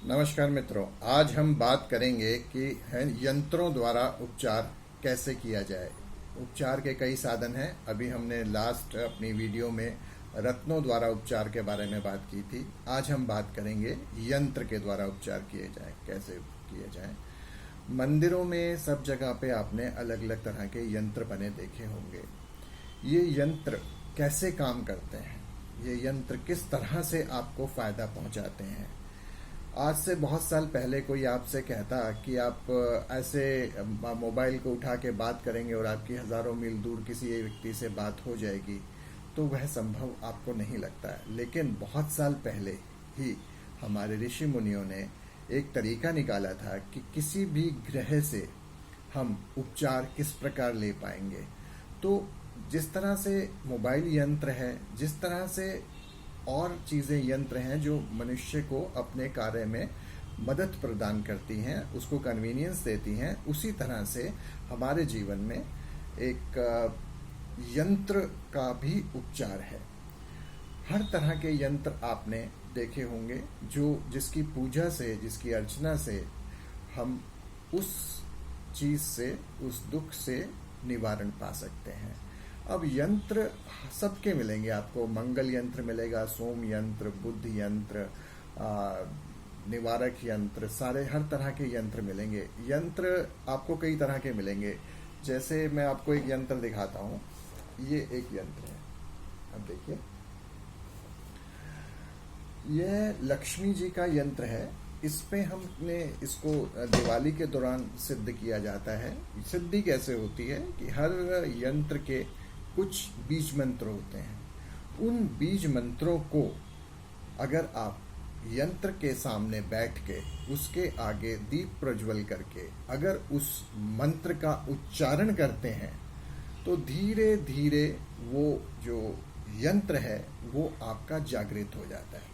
नमस्कार मित्रों, आज हम बात करेंगे कि यंत्रों द्वारा उपचार कैसे किया जाए। उपचार के कई साधन हैं। अभी हमने लास्ट अपनी वीडियो में रत्नों द्वारा उपचार के बारे में बात की थी। आज हम बात करेंगे यंत्र के द्वारा उपचार किए जाए, कैसे किए जाए। मंदिरों में सब जगह पे आपने अलग अलग तरह के यंत्र बने देखे होंगे। ये यंत्र कैसे काम करते हैं, ये यंत्र किस तरह से आपको फायदा पहुंचाते हैं। आज से बहुत साल पहले कोई आपसे कहता कि आप ऐसे मोबाइल को उठा के बात करेंगे और आपकी हजारों मील दूर किसी एक व्यक्ति से बात हो जाएगी, तो वह संभव आपको नहीं लगता है। लेकिन बहुत साल पहले ही हमारे ऋषि मुनियों ने एक तरीका निकाला था कि किसी भी ग्रह से हम उपचार किस प्रकार ले पाएंगे। तो जिस तरह से मोबाइल यंत्र है, जिस तरह से और चीज़ें यंत्र हैं जो मनुष्य को अपने कार्य में मदद प्रदान करती हैं, उसको कन्वीनियंस देती हैं, उसी तरह से हमारे जीवन में एक यंत्र का भी उपचार है। हर तरह के यंत्र आपने देखे होंगे जिसकी पूजा से, जिसकी अर्चना से हम उस चीज से, उस दुख से निवारण पा सकते हैं। अब यंत्र सबके मिलेंगे आपको। मंगल यंत्र मिलेगा, सोम यंत्र, बुद्ध यंत्र, निवारक यंत्र, सारे हर तरह के यंत्र मिलेंगे। यंत्र आपको कई तरह के मिलेंगे। जैसे मैं आपको एक यंत्र दिखाता हूँ। ये एक यंत्र है, अब देखिए, यह लक्ष्मी जी का यंत्र है। इस पे हमने इसको दिवाली के दौरान सिद्ध किया जाता है। सिद्धि कैसे होती है कि हर यंत्र के कुछ बीज मंत्र होते हैं। उन बीज मंत्रों को अगर आप यंत्र के सामने बैठ के उसके आगे दीप प्रज्वल करके अगर उस मंत्र का उच्चारण करते हैं, तो धीरे धीरे वो जो यंत्र है वो आपका जागृत हो जाता है।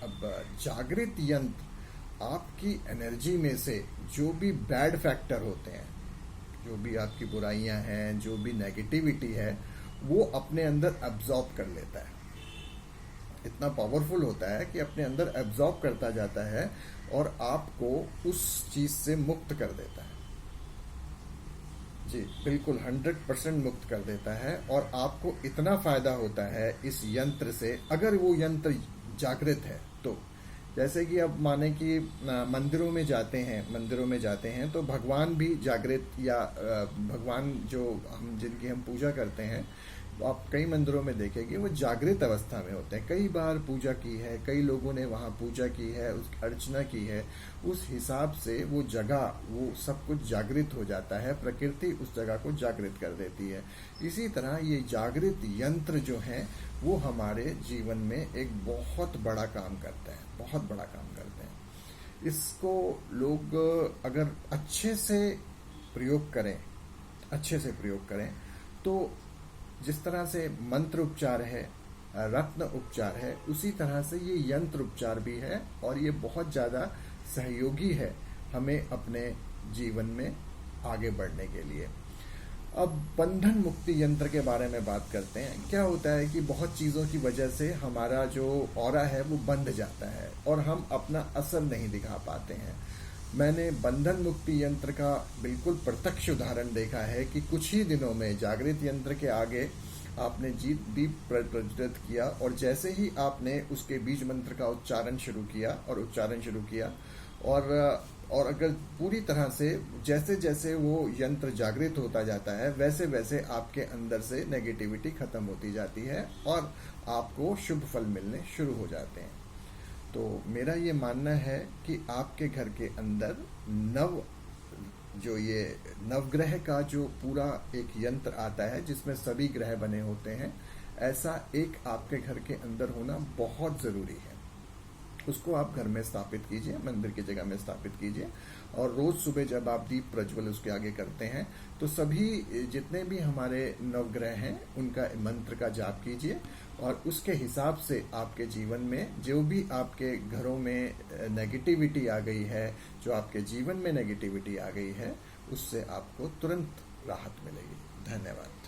अब जागृत यंत्र आपकी एनर्जी में से जो भी बैड फैक्टर होते हैं, जो भी आपकी बुराइयां हैं, जो भी नेगेटिविटी है, वो अपने अंदर एब्जॉर्ब कर लेता है। इतना पावरफुल होता है कि अपने अंदर एब्जॉर्ब करता जाता है और आपको उस चीज से मुक्त कर देता है। जी बिल्कुल 100% मुक्त कर देता है। और आपको इतना फायदा होता है इस यंत्र से, अगर वो यंत्र जागृत है तो। जैसे कि अब माने कि मंदिरों में जाते हैं तो भगवान भी जागृत, या भगवान जो जिनकी हम पूजा करते हैं, तो आप कई मंदिरों में देखेंगे वो जागृत अवस्था में होते हैं। कई बार पूजा की है, कई लोगों ने वहाँ पूजा की है, उस अर्चना की है। उस हिसाब से वो जगह, वो सब कुछ जागृत हो जाता है। प्रकृति उस जगह को जागृत कर देती है। इसी तरह ये जागृत यंत्र जो हैं वो हमारे जीवन में एक बहुत बड़ा काम करते हैं, बहुत बड़ा काम करते हैं। इसको लोग अगर अच्छे से प्रयोग करें तो जिस तरह से मंत्र उपचार है, रत्न उपचार है, उसी तरह से ये यंत्र उपचार भी है। और ये बहुत ज़्यादा सहयोगी है हमें अपने जीवन में आगे बढ़ने के लिए। अब बंधन मुक्ति यंत्र के बारे में बात करते हैं। क्या होता है कि बहुत चीज़ों की वजह से हमारा जो ऑरा है वो बंध जाता है और हम अपना असर नहीं दिखा पाते हैं। मैंने बंधन मुक्ति यंत्र का बिल्कुल प्रत्यक्ष उदाहरण देखा है कि कुछ ही दिनों में जागृत यंत्र के आगे आपने दीप प्रज्वलित किया और जैसे ही आपने उसके बीज मंत्र का उच्चारण शुरू किया और अगर पूरी तरह से जैसे जैसे वो यंत्र जागृत होता जाता है, वैसे वैसे आपके अंदर से नेगेटिविटी खत्म होती जाती है और आपको शुभ फल मिलने शुरू हो जाते हैं। तो मेरा ये मानना है कि आपके घर के अंदर ये नवग्रह का जो पूरा एक यंत्र आता है जिसमें सभी ग्रह बने होते हैं, ऐसा एक आपके घर के अंदर होना बहुत ज़रूरी है। उसको आप घर में स्थापित कीजिए, मंदिर की जगह में स्थापित कीजिए। और रोज सुबह जब आप दीप प्रज्वल उसके आगे करते हैं तो सभी जितने भी हमारे नवग्रह हैं उनका मंत्र का जाप कीजिए। और उसके हिसाब से आपके जीवन में जो भी आपके घरों में नेगेटिविटी आ गई है, जो आपके जीवन में नेगेटिविटी आ गई है, उससे आपको तुरंत राहत मिलेगी। धन्यवाद।